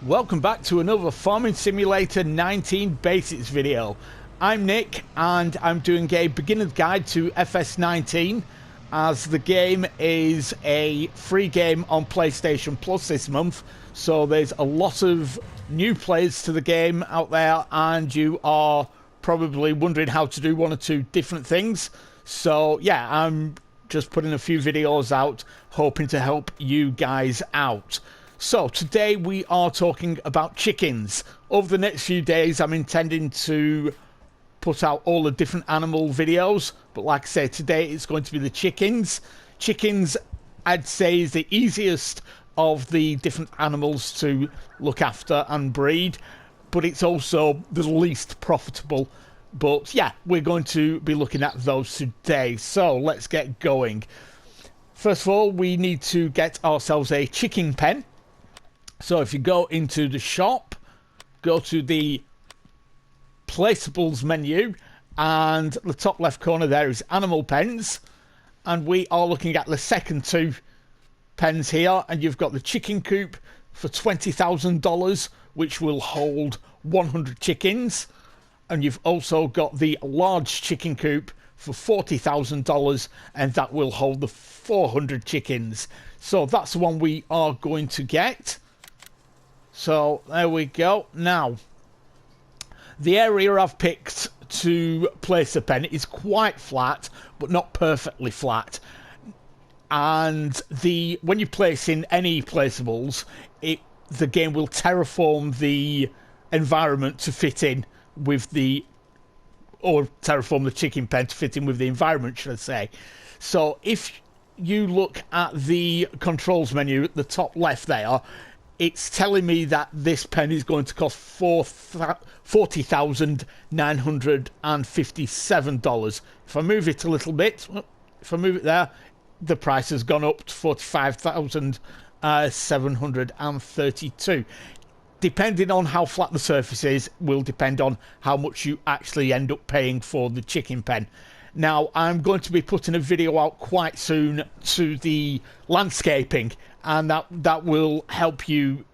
Welcome back to another Farming Simulator 19 Basics video. I'm Nick and I'm doing a beginner's guide to FS19 as the game is a free game on PlayStation Plus this month. So there's a lot of new players to the game out there and you are probably wondering how to do one or two different things. So yeah, I'm just putting a few videos out hoping to help you guys out. So today we are talking about chickens. Over the next few days I'm intending to put out all the different animal videos, but like I said, today it's going to be the chickens. Chickens, I'd say, is the easiest of the different animals to look after and breed, but it's also the least profitable. But yeah, we're going to be looking at those today, so let's get going. First of all, we need to get ourselves a chicken pen. So if you go into the shop, go to the placeables menu, and the top left corner there is animal pens, and we are looking at the second two pens here, and you've got the chicken coop for $20,000, which will hold 100 chickens, and you've also got the large chicken coop for $40,000, and that will hold the 400 chickens. So that's the one we are going to get. So there we go. Now, the area I've picked to place a pen is quite flat, but not perfectly flat. And when you place in any placeables, the game will terraform the environment to fit in with or terraform the chicken pen to fit in with the environment, should I say. So if you look at the controls menu at the top left there, it's telling me that this pen is going to cost $40,957. If I move it a little bit, if I move it there, the price has gone up to $45,732. Depending on how flat the surface is, will depend on how much you actually end up paying for the chicken pen. Now, I'm going to be putting a video out quite soon to the landscaping, and that will help you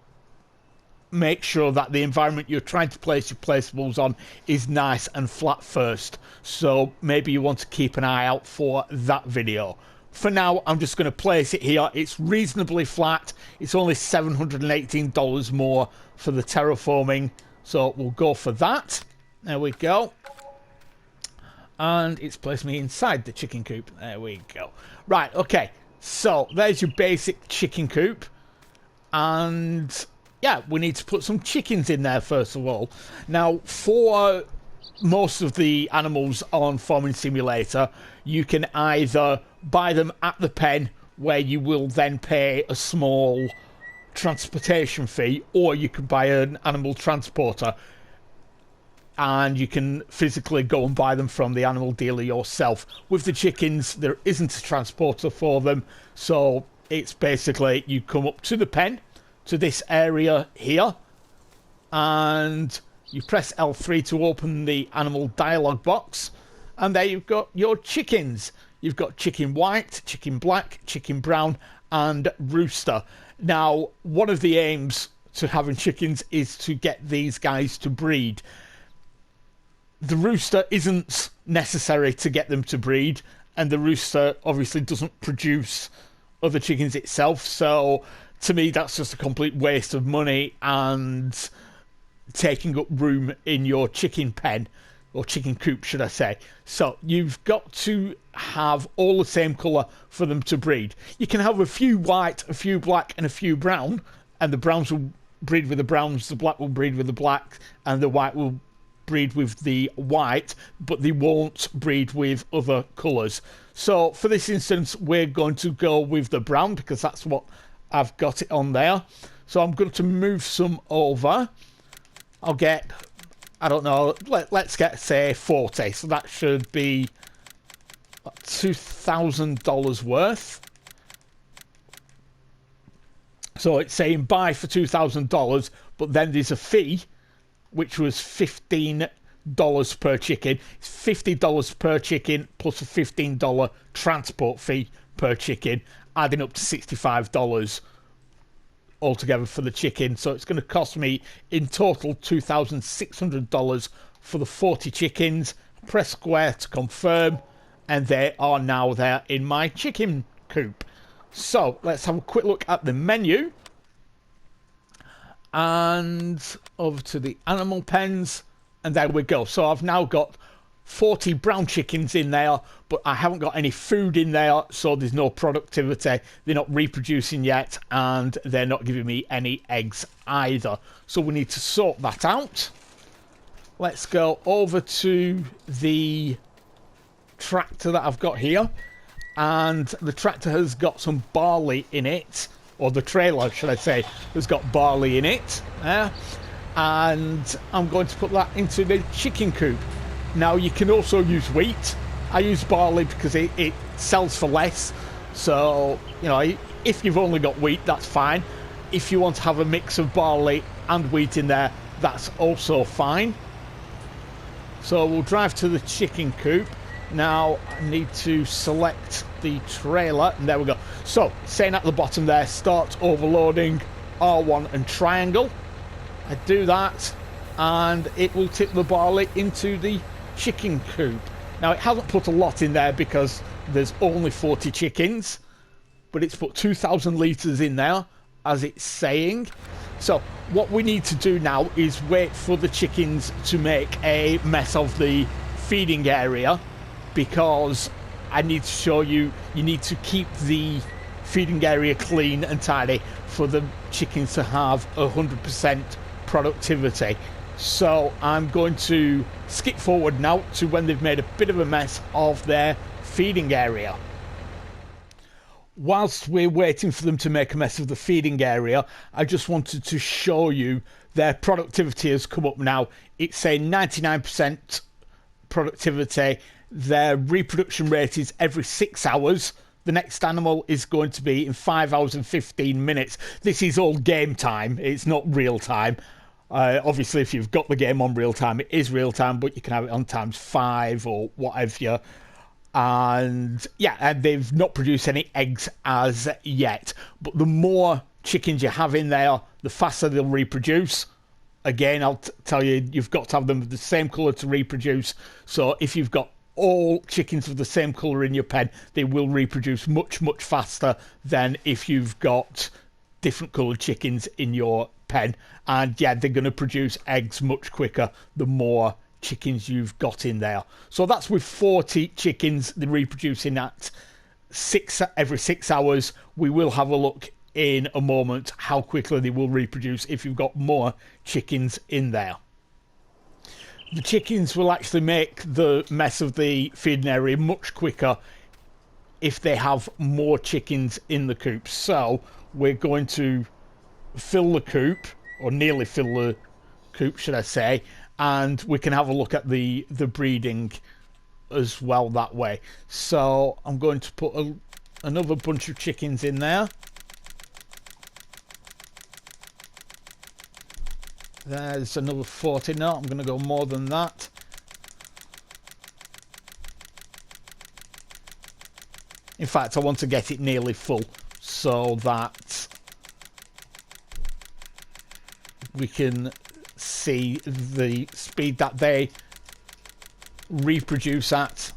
make sure that the environment you're trying to place your placeables on is nice and flat first. So maybe you want to keep an eye out for that video. For now, I'm just going to place it here. It's reasonably flat. It's only $718 more for the terraforming, so we'll go for that. There we go. And it's placed me inside the chicken coop. There we go. Right, okay. So there's your basic chicken coop. And yeah, we need to put some chickens in there first of all. Now, for most of the animals on Farming Simulator, you can either buy them at the pen, where you will then pay a small transportation fee, or you can buy an animal transporter and you can physically go and buy them from the animal dealer yourself. With the chickens, there isn't a transporter for them, so it's basically you come up to the pen, to this area here, and you press L3 to open the animal dialog box, and there you've got your chickens. You've got chicken white, chicken black, chicken brown, and rooster. Now, one of the aims to having chickens is to get these guys to breed. The rooster isn't necessary to get them to breed, and the rooster obviously doesn't produce other chickens itself, so to me that's just a complete waste of money and taking up room in your chicken pen, or chicken coop should I say. So you've got to have all the same colour for them to breed. You can have a few white, a few black and a few brown, and the browns will breed with the browns, the black will breed with the black, and the white will breed with the white, but they won't breed with other colours. So for this instance, we're going to go with the brown because that's what I've got it on there. So I'm going to move some over. I'll get, I don't know, let's get, say, 40. So that should be $2,000 worth. So it's saying buy for $2,000, but then there's a fee, which was $15 per chicken. It's $50 per chicken plus a $15 transport fee per chicken, adding up to $65 altogether for the chicken. So it's going to cost me in total $2,600 for the 40 chickens. Press square to confirm, and they are now there in my chicken coop. So let's have a quick look at the menu. And over to the animal pens, and there we go. So I've now got 40 brown chickens in there, but I haven't got any food in there, so there's no productivity. They're not reproducing yet, and they're not giving me any eggs either. So we need to sort that out. Let's go over to the tractor that I've got here, and the tractor has got some barley in it, or the trailer, should I say, has got barley in it. And I'm going to put that into the chicken coop. Now, you can also use wheat. I use barley because it sells for less. So, you know, if you've only got wheat, that's fine. If you want to have a mix of barley and wheat in there, that's also fine. So we'll drive to the chicken coop. Now, I need to select the trailer, and there we go. So, saying at the bottom there, start overloading, R1 and triangle. I do that, and it will tip the barley into the chicken coop. Now, it hasn't put a lot in there because there's only 40 chickens, but it's put 2,000 litres in there, as it's saying. So what we need to do now is wait for the chickens to make a mess of the feeding area, because I need to show you, you need to keep the feeding area clean and tidy for the chickens to have 100% productivity. So I'm going to skip forward now to when they've made a bit of a mess of their feeding area. Whilst we're waiting for them to make a mess of the feeding area, I just wanted to show you their productivity has come up now. It's saying 99% productivity. Their reproduction rate is every 6 hours. The next animal is going to be in 5 hours and 15 minutes. This is all game time. It's not real time. Obviously, if you've got the game on real time, it is real time, but you can have it on ×5 or whatever. And yeah, and they've not produced any eggs as yet. But the more chickens you have in there, the faster they'll reproduce. Again, I'll tell you, you've got to have them of the same colour to reproduce. So if you've got all chickens of the same colour in your pen, they will reproduce much, much faster than if you've got different coloured chickens in your pen. And yeah, they're going to produce eggs much quicker the more chickens you've got in there. So that's with 40 chickens. They're reproducing at every 6 hours. We will have a look in a moment how quickly they will reproduce if you've got more chickens in there. The chickens will actually make the mess of the feeding area much quicker if they have more chickens in the coop. So we're going to fill the coop, or nearly fill the coop, should I say, and we can have a look at the breeding as well that way. So I'm going to put another bunch of chickens in there. There's another 40. No, I'm going to go more than that. In fact, I want to get it nearly full so that we can see the speed that they reproduce at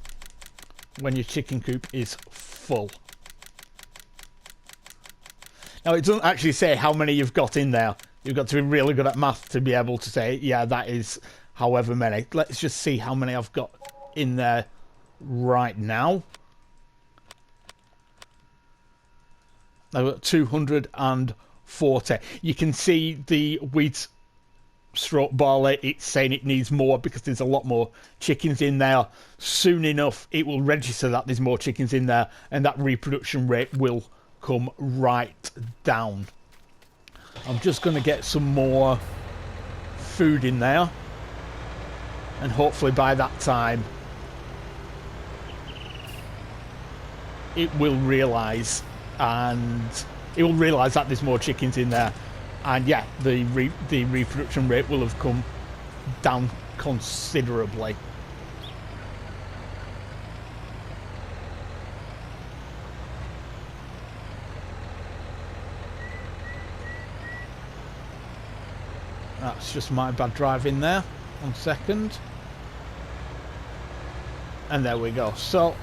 when your chicken coop is full. Now, it doesn't actually say how many you've got in there. You've got to be really good at math to be able to say, yeah, that is however many. Let's just see how many I've got in there right now. I've got 240. You can see the wheat stroke barley. It's saying it needs more because there's a lot more chickens in there. Soon enough, it will register that there's more chickens in there, and that reproduction rate will come right down. I'm just going to get some more food in there, and hopefully by that time it will realise that there's more chickens in there, and yeah, the reproduction rate will have come down considerably. That's just my bad driving there. 1 second. And there we go. So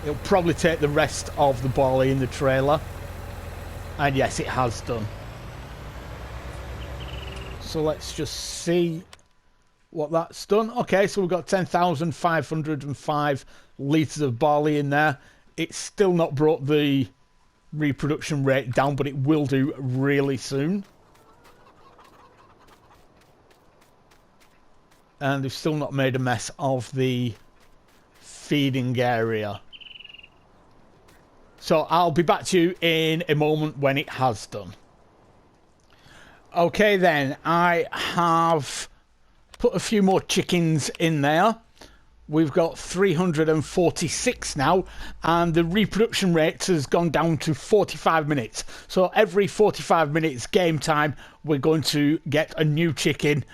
it'll probably take the rest of the barley in the trailer. And yes, it has done. So let's just see what that's done. Okay, so we've got 10,505 litres of barley in there. It's still not brought the reproduction rate down, but it will do really soon. And they've still not made a mess of the feeding area. So I'll be back to you in a moment when it has done. Okay then, I have put a few more chickens in there. We've got 346 now, and the reproduction rate has gone down to 45 minutes. So every 45 minutes game time, we're going to get a new chicken.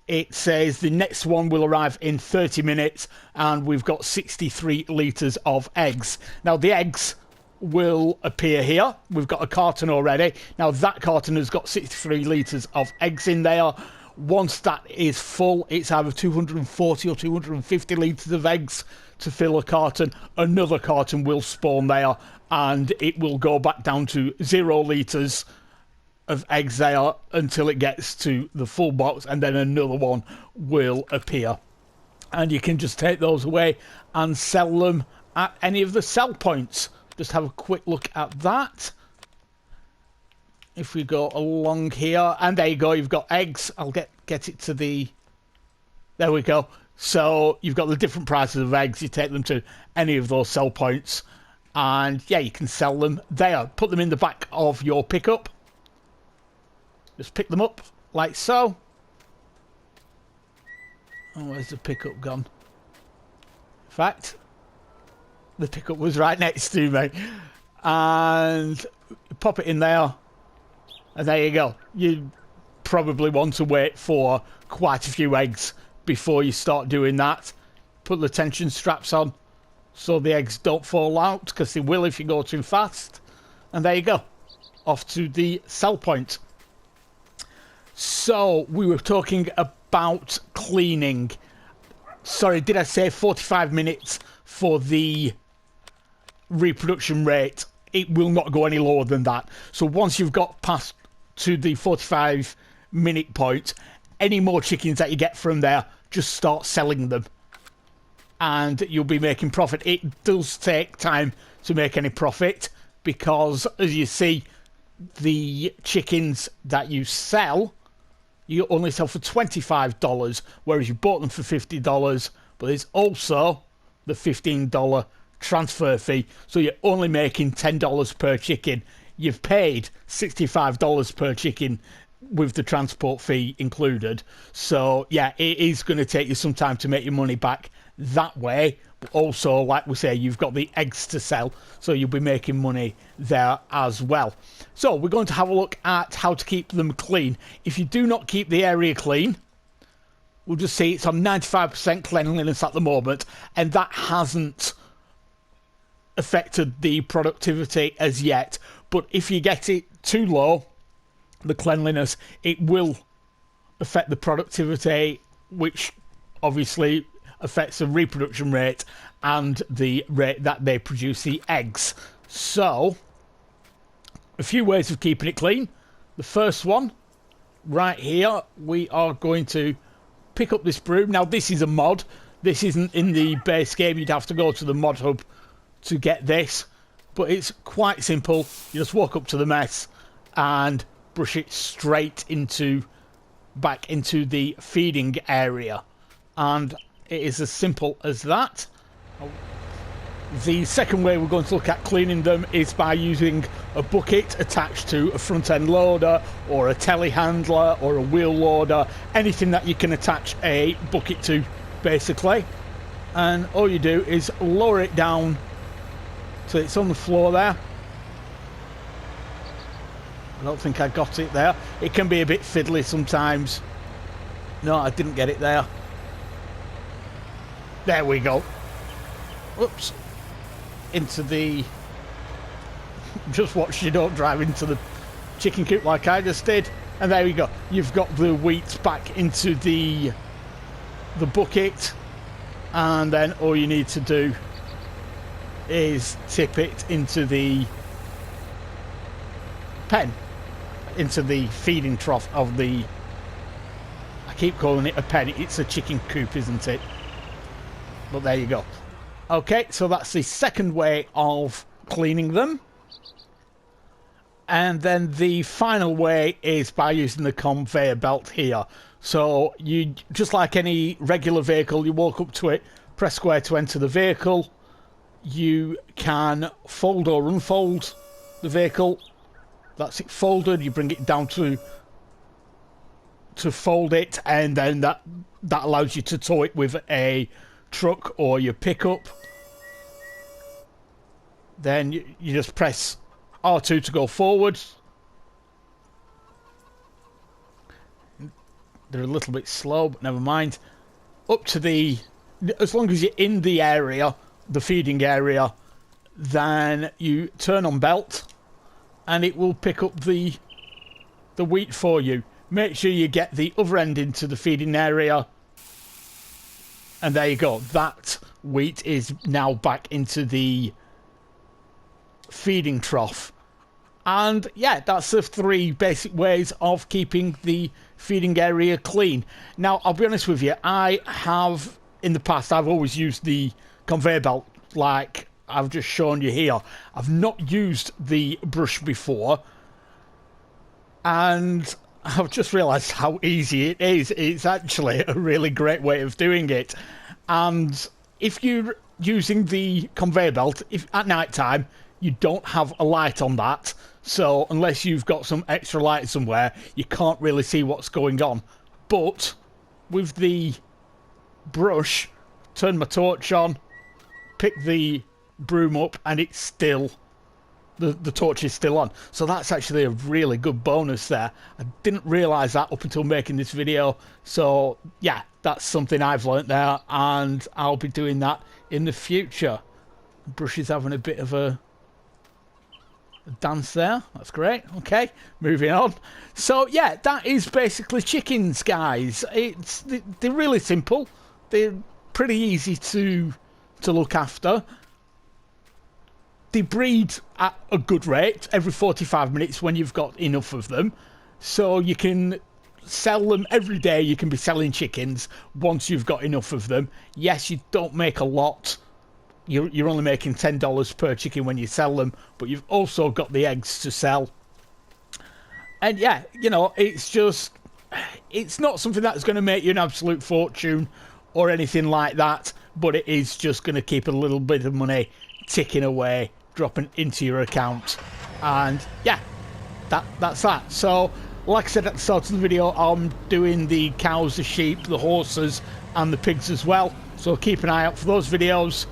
It says the next one will arrive in 30 minutes, and we've got 63 litres of eggs. Now the eggs will appear here. We've got a carton already. Now that carton has got 63 litres of eggs in there. Once that is full, it's either 240 or 250 litres of eggs to fill a carton. Another carton will spawn there, and it will go back down to 0 litres of eggs there until it gets to the full box, and then another one will appear. And you can just take those away and sell them at any of the sell points. Just have a quick look at that. If we go along here, and there you go, you've got eggs. I'll get it to the... There we go. So you've got the different prices of eggs. You take them to any of those sell points, and yeah, you can sell them there. Put them in the back of your pickup. Just pick them up like so. Oh, where's the pickup gone? In fact, the pickup was right next to me. And pop it in there. And there you go. You probably want to wait for quite a few eggs before you start doing that. Put the tension straps on so the eggs don't fall out, because they will if you go too fast. And there you go. Off to the sell point. So we were talking about cleaning. Sorry, did I say 45 minutes for the reproduction rate? It will not go any lower than that. So once you've got past to the 45-minute point, any more chickens that you get from there, just start selling them, and you'll be making profit. It does take time to make any profit, because as you see, the chickens that you sell, you only sell for $25, whereas you bought them for $50. But there's also the $15 transfer fee, so you're only making $10 per chicken. You've paid $65 per chicken with the transport fee included. So yeah, it is going to take you some time to make your money back that way. But also, like we say, you've got the eggs to sell, so you'll be making money there as well. So we're going to have a look at how to keep them clean. If you do not keep the area clean, we'll just see it's on 95% cleanliness at the moment, and that hasn't affected the productivity as yet. But if you get it too low, the cleanliness, it will affect the productivity, which obviously affects the reproduction rate and the rate that they produce the eggs. So a few ways of keeping it clean. The first one right here, we are going to pick up this broom. Now this is a mod. This isn't in the base game. You'd have to go to the mod hub to get this, but it's quite simple. You just walk up to the mess and brush it straight back into the feeding area, and it is as simple as that. The second way we're going to look at cleaning them is by using a bucket attached to a front end loader or a telehandler or a wheel loader, anything that you can attach a bucket to basically. And all you do is lower it down so it's on the floor there. I don't think I got it there. It can be a bit fiddly sometimes. No, I didn't get it there. There we go. Oops. Into the... Just watch you don't drive into the chicken coop like I just did. And there you go. You've got the wheat back into the bucket, and then all you need to do is tip it into the pen, into the feeding trough of the, I keep calling it a pen, it's a chicken coop, isn't it? But there you go. Okay, so that's the second way of cleaning them. And then the final way is by using the conveyor belt here. So you, just like any regular vehicle, you walk up to it, press square to enter the vehicle. You can fold or unfold the vehicle. That's it folded. You bring it down to fold it, and then that allows you to tow it with a truck or your pickup. Then you just press R2 to go forward. They're a little bit slow, but never mind. Up to the, as long as you're in the area, the feeding area, then you turn on belt and it will pick up the wheat for you. Make sure you get the other end into the feeding area, and there you go. That wheat is now back into the feeding trough. And yeah, that's the 3 basic ways of keeping the feeding area clean. Now, I'll be honest with you, I have, in the past, I've always used the conveyor belt like I've just shown you here. I've not used the brush before, and I've just realised how easy it is. It's actually a really great way of doing it. And if you're using the conveyor belt, if at night time, you don't have a light on that, so unless you've got some extra light somewhere, you can't really see what's going on. But with the brush, turn my torch on, pick the broom up, and it's still, the torch is still on. So that's actually a really good bonus there. I didn't realise that up until making this video. So yeah, that's something I've learnt there, and I'll be doing that in the future. The brush is having a bit of a dance there. That's great. Okay, moving on. So yeah, that is basically chickens, guys. They're really simple. They're pretty easy to look after. They breed at a good rate every 45 minutes when you've got enough of them, so you can sell them every day. You can be selling chickens once you've got enough of them. Yes, you don't make a lot. You're only making $10 per chicken when you sell them, but you've also got the eggs to sell. And yeah, you know, it's not something that's going to make you an absolute fortune or anything like that, but it is just going to keep a little bit of money ticking away, dropping into your account. And yeah, that's that. So like I said at the start of the video, I'm doing the cows, the sheep, the horses and the pigs as well, so keep an eye out for those videos.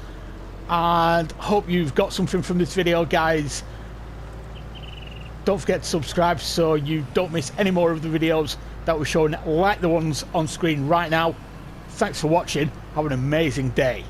And hope you've got something from this video, guys. Don't forget to subscribe so you don't miss any more of the videos that we're showing, like the ones on screen right now. Thanks for watching. Have an amazing day.